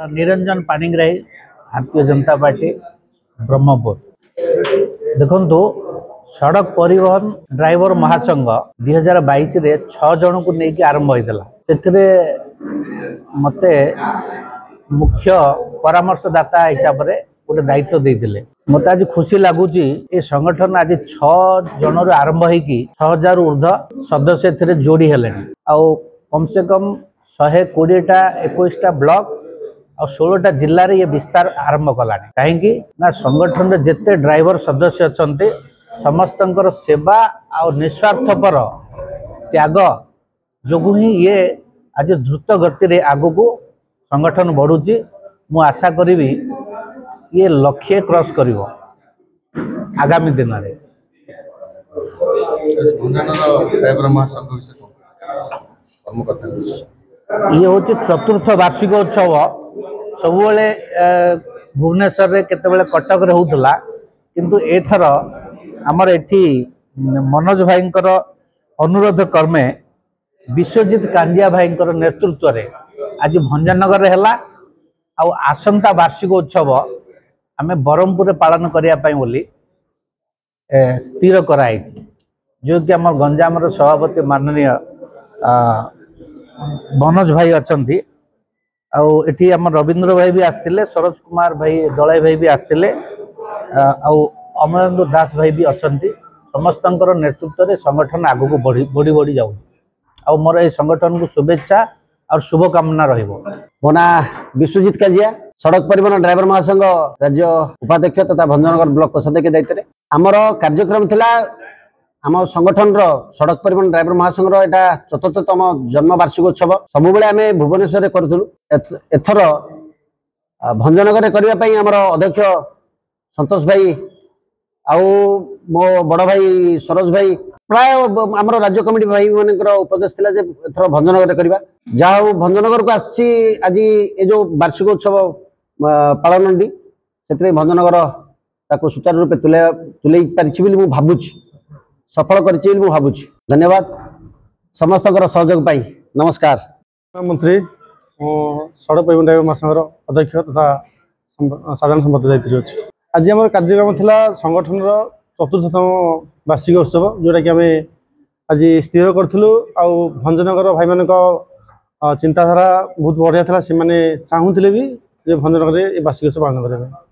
Niranjan Panigrahi Bharatiya Janata party Brahmapur देखो सड़क परिवहन ड्राइवर महासंघ 2022 रे 6 जन को लेकिन आरंभ होता से मते मुख्य परामर्शदाता हिसाब से गोटे दायित्व देते मत आज खुशी लगुच ये संगठन आज 6 जन आरंभ हो 6000 ऊर्ध सदस्य जोड़ी हेले कम से कम 120टा 21टा ब्लॉक और 16टा जिले में ये विस्तार आरंभ कला कहीं संगठन में जिते ड्राइवर सदस्य अच्छा समस्त सेवा और निस्वार्थपर त्याग जो ही ये आज द्रुत गति आग को संगठन बढ़ुची मु आशा करी ये लक्ष्य क्रॉस कर आगामी दिन में ये हूँ चतुर्थ वार्षिक उत्सव सब भुवनेश्वर रे केतबेले कटक रे होउतला किंतु एथर हमर एठी मनोज भाईंकर अनुरोध कर्मे विश्वजीत कांजिया भाईंकर नेतृत्व रे आज भंजनगर रे हला आ आसंता वार्षिक उत्सव आमे बरमपुर रे पालन करिया पई बोली स्थिर कराई जो कि हमर गंजाम रो सभापति माननीय मनोज भाई अछंती आठी आम रवींद्र भाई भी आसते सरोज कुमार भाई दलाई भाई भी आसते अमरेंद्र दास भाई भी अच्छा समस्त नेतृत्व में संगठन आग को बढ़ी बढ़ी जाऊ मोर ये संगठन को शुभेच्छा और शुभकामना मो ना विश्वजीत कांजिया सड़क परिवहन ड्राइवर महासंघ राज्य उपाध्यक्ष तथा भंजनगर ब्लॉक कोषाध्यक्ष दायित्व आमर कार्यक्रम थिला आम संगठन सड़क परिवहन ड्राइवर महासंघ एटा 74तम जन्म वार्षिक उत्सव सब बेले आम भुवनेश्वर करूँ एथर भंजनगर करने आमर अध्यक्ष संतोष भाई आउ मो बड़ भाई सरोज भाई प्राय आमर राज्य कमिटी भाई मान उपदेश थिला जे एथर भंजनगर करवा जहाँ भंजनगर को आसी आज ये जो वार्षिक उत्सव पालन से भंजनगर ताको सुचारू रूपे तुले पारि भावुची सफल कर भावुची धन्यवाद समस्त सहयोग पाई नमस्कार मंत्री सड़क परिवहन ड्राइवर महासंघ अध्यक्ष तथा साधारण संपादक दायित्व अच्छी आज आम कार्यक्रम थिला संगठन चतुर्थतम वार्षिक उत्सव जोटा कि आम आज स्थिर करूँ आ भंजनगर भाई मान चिंताधारा बहुत बढ़िया था से चाहूले भी भंजनगर वार्षिक उत्सव पालन करेंगे।